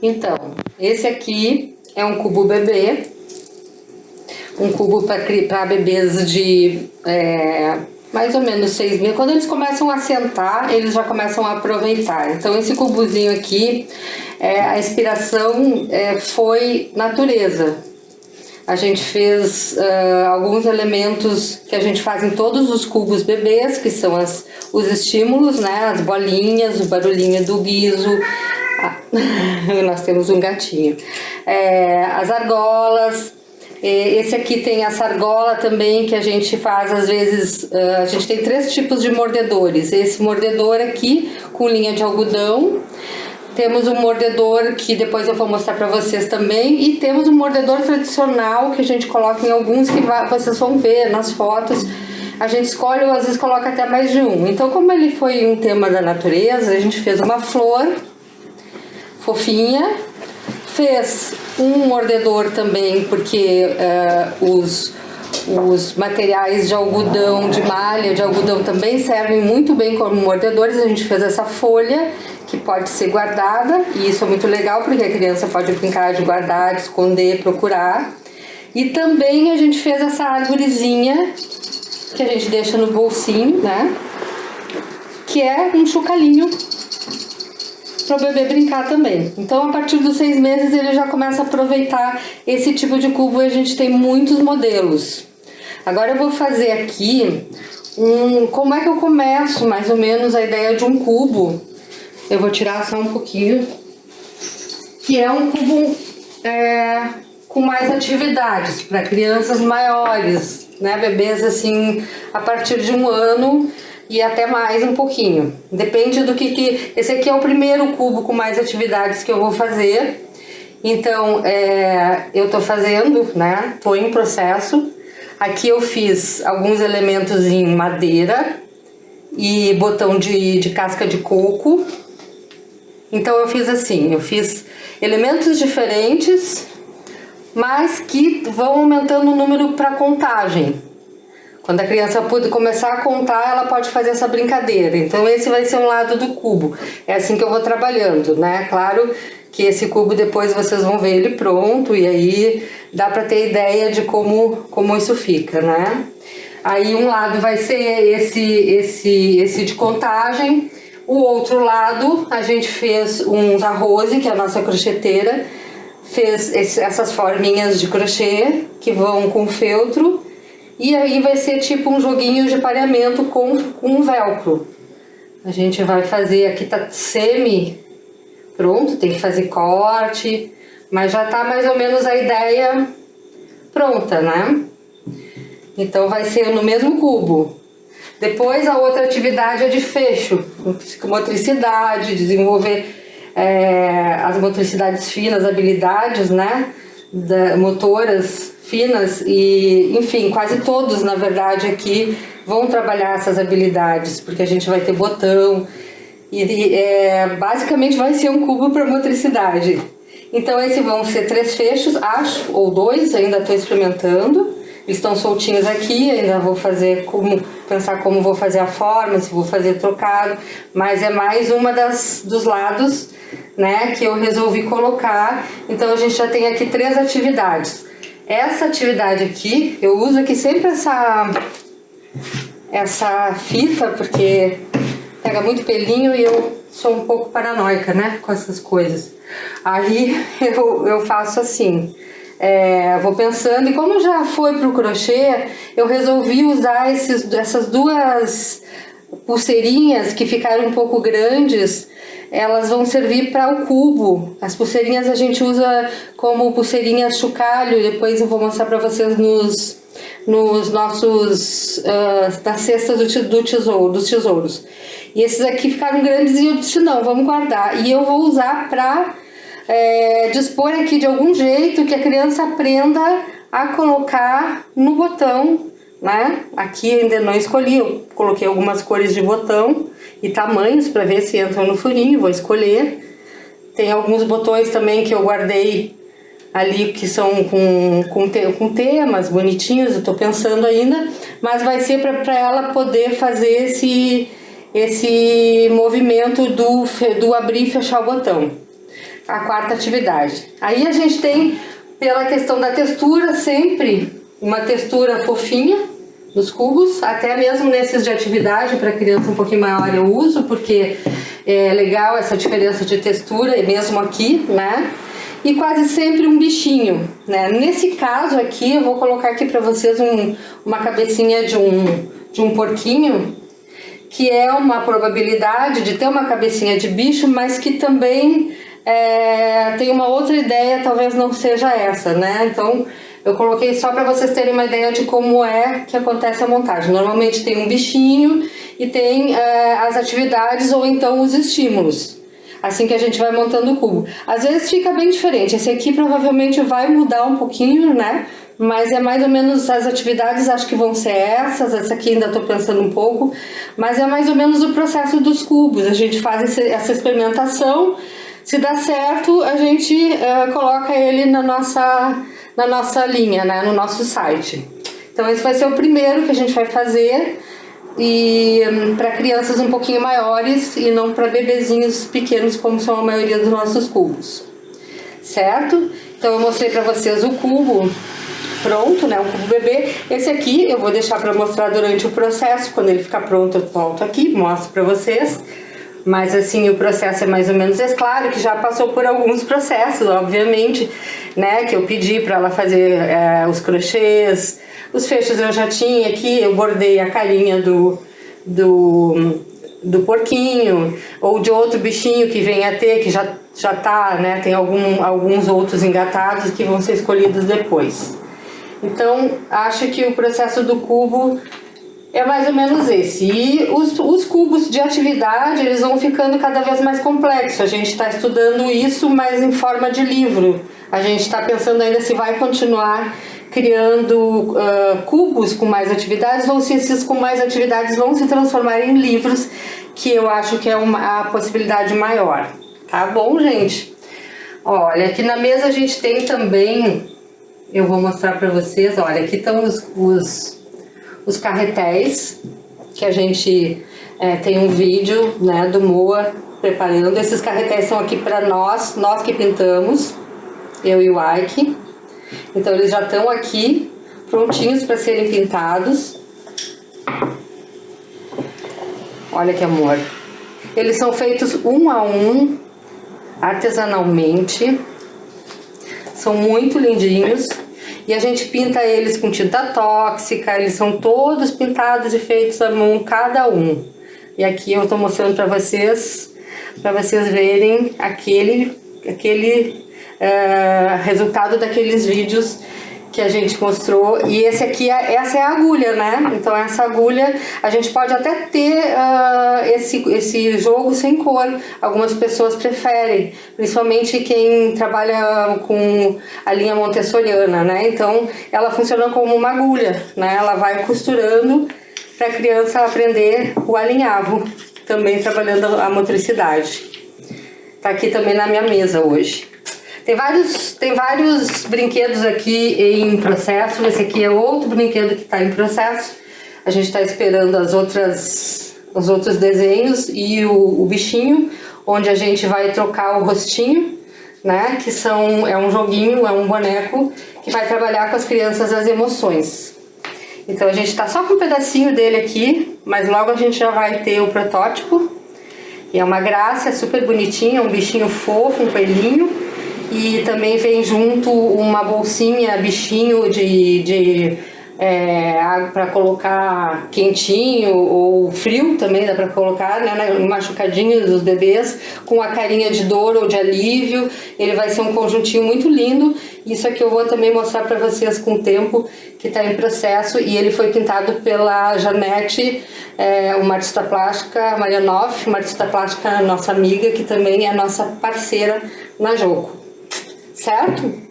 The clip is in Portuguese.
Então, esse aqui é um cubo bebê, um cubo para bebês de mais ou menos 6 meses. Quando eles começam a sentar, eles já começam a aproveitar. Então, esse cubozinho aqui, a inspiração foi natureza. A gente fez alguns elementos que a gente faz em todos os cubos bebês, que são os estímulos, né? As bolinhas, o barulhinho do guiso. Nós temos um gatinho. As argolas. Esse aqui tem essa argola também que a gente faz às vezes. A gente tem 3 tipos de mordedores. Esse mordedor aqui com linha de algodão. Temos um mordedor que depois eu vou mostrar para vocês também. E temos um mordedor tradicional que a gente coloca em alguns que vocês vão ver nas fotos. A gente escolhe ou às vezes coloca até mais de um. Então, como ele foi um tema da natureza, a gente fez uma flor fofinha. Fez um mordedor também, porque os materiais de algodão, de malha de algodão também servem muito bem como mordedores. A gente fez essa folha que pode ser guardada, e isso é muito legal porque a criança pode brincar de guardar, de esconder, procurar. E também a gente fez essa árvorezinha que a gente deixa no bolsinho, né? Que é um chocalhinho para o bebê brincar também. Então, a partir dos 6 meses ele já começa a aproveitar esse tipo de cubo e a gente tem muitos modelos. Agora eu vou fazer aqui como é que eu começo mais ou menos a ideia de um cubo. Eu vou tirar só um pouquinho, que é um cubo com mais atividades para crianças maiores, né? Bebês assim a partir de 1 ano e até mais um pouquinho. Depende do que... Esse aqui é o primeiro cubo com mais atividades que eu vou fazer. Então, eu tô fazendo, né? Tô em processo. Aqui eu fiz alguns elementos em madeira e botão de casca de coco. Então eu fiz assim, eu fiz elementos diferentes, mas que vão aumentando o número para contagem. Quando a criança começar a contar, ela pode fazer essa brincadeira. Então esse vai ser um lado do cubo. É assim que eu vou trabalhando, né? Claro que esse cubo depois vocês vão ver ele pronto e aí dá para ter ideia de como isso fica, né? Aí um lado vai ser esse de contagem. O outro lado a gente fez a Rose, que é a nossa crocheteira, fez essas forminhas de crochê que vão com feltro. E aí vai ser tipo um joguinho de pareamento com velcro. A gente vai fazer, aqui tá semi pronto, tem que fazer corte, mas já tá mais ou menos a ideia pronta, né? Então vai ser no mesmo cubo. Depois a outra atividade é de fecho, motricidade, desenvolver as motricidades finas, habilidades, né? Motoras finas e, enfim, quase todos, na verdade, aqui vão trabalhar essas habilidades, porque a gente vai ter botão e basicamente vai ser um cubo para motricidade. Então, esses vão ser 3 fechos, acho, ou 2, ainda estou experimentando. Eles estão soltinhos aqui, ainda vou fazer pensar como vou fazer a forma, se vou fazer trocado, mas é mais uma dos lados, né, que eu resolvi colocar. Então, a gente já tem aqui 3 atividades. Essa atividade aqui, eu uso aqui sempre essa fita, porque pega muito pelinho e eu sou um pouco paranoica, né, com essas coisas. Aí eu faço assim, vou pensando, e como já foi pro crochê, eu resolvi usar essas 2 pulseirinhas que ficaram um pouco grandes. Elas vão servir para o cubo. As pulseirinhas a gente usa como pulseirinhas chocalho. Depois eu vou mostrar para vocês nos nossos nas cestas dos tesouros. E esses aqui ficaram grandes e eu disse não, vamos guardar. E eu vou usar para dispor aqui de algum jeito que a criança aprenda a colocar no botão, né? Aqui ainda não escolhi, eu coloquei algumas cores de botão e tamanhos para ver se entram no furinho, vou escolher. Tem alguns botões também que eu guardei ali que são com temas bonitinhos, eu tô pensando ainda, mas vai ser para ela poder fazer esse movimento do abrir e fechar o botão. a quarta atividade. Aí a gente tem, pela questão da textura, sempre uma textura fofinha nos cubos, até mesmo nesses de atividade, para criança um pouquinho maior eu uso, porque é legal essa diferença de textura, e mesmo aqui, né? E quase sempre um bichinho, né? Nesse caso aqui, eu vou colocar aqui para vocês uma cabecinha de um porquinho, que é uma probabilidade de ter uma cabecinha de bicho, mas que também tem uma outra ideia, talvez não seja essa, né? Então, eu coloquei só para vocês terem uma ideia de como é que acontece a montagem. Normalmente tem um bichinho e tem as atividades ou então os estímulos, assim que a gente vai montando o cubo. Às vezes fica bem diferente, esse aqui provavelmente vai mudar um pouquinho, né? Mas é mais ou menos as atividades, acho que vão ser essa aqui ainda estou pensando um pouco, mas é mais ou menos o processo dos cubos. A gente faz essa experimentação, se dá certo, a gente coloca ele na nossa linha, né? No nosso site. Então esse vai ser o primeiro que a gente vai fazer, e para crianças um pouquinho maiores e não para bebezinhos pequenos, como são a maioria dos nossos cubos, certo? Então eu mostrei para vocês o cubo pronto, né? Um cubo bebê. Esse aqui eu vou deixar para mostrar durante o processo. Quando ele ficar pronto eu volto aqui, mostro para vocês. Mas assim, o processo é mais ou menos esse. Claro que já passou por alguns processos, obviamente, né? Que eu pedi para ela fazer os crochês. Os fechos eu já tinha aqui, eu bordei a carinha do porquinho, ou de outro bichinho que vem a ter, que já tá, né? Tem alguns outros engatados que vão ser escolhidos depois. Então, acho que o processo do cubo é mais ou menos esse. E os cubos de atividade, eles vão ficando cada vez mais complexos. A gente está estudando isso, mas em forma de livro. A gente está pensando ainda se vai continuar criando cubos com mais atividades, ou se esses com mais atividades vão se transformar em livros, que eu acho que é a possibilidade maior. Tá bom, gente? Olha, aqui na mesa a gente tem também, eu vou mostrar para vocês, olha, aqui estão os carretéis, que a gente tem um vídeo, né, do Moa preparando. Esses carretéis são aqui para nós que pintamos, eu e o Ike. Então eles já estão aqui prontinhos para serem pintados. Olha que amor. Eles são feitos um a um, artesanalmente. São muito lindinhos. E a gente pinta eles com tinta tóxica. Eles são todos pintados e feitos à mão, cada um. E aqui eu estou mostrando para vocês verem aquele resultado daqueles vídeos que a gente mostrou. E essa é a agulha, né? Então essa agulha a gente pode até ter esse jogo sem cor. Algumas pessoas preferem, principalmente quem trabalha com a linha montessoriana, né? Então ela funciona como uma agulha, né? Ela vai costurando para a criança aprender o alinhavo, também trabalhando a motricidade. Tá aqui também na minha mesa hoje. Tem vários brinquedos aqui em processo. Esse aqui é outro brinquedo que está em processo. A gente está esperando os outros desenhos e o bichinho, onde a gente vai trocar o rostinho, né? Que é um joguinho, é um boneco que vai trabalhar com as crianças as emoções. Então a gente está só com um pedacinho dele aqui, mas logo a gente já vai ter o protótipo. E é uma graça, é super bonitinho, é um bichinho fofo, um coelhinho. E também vem junto uma bolsinha bichinho para colocar quentinho ou frio também, dá para colocar, né, machucadinho dos bebês, com a carinha de dor ou de alívio. Ele vai ser um conjuntinho muito lindo. Isso aqui eu vou também mostrar para vocês com o tempo, que está em processo, e ele foi pintado pela Janete, uma artista plástica, Marianoff, uma artista plástica nossa amiga, que também é nossa parceira na Joco. Certo?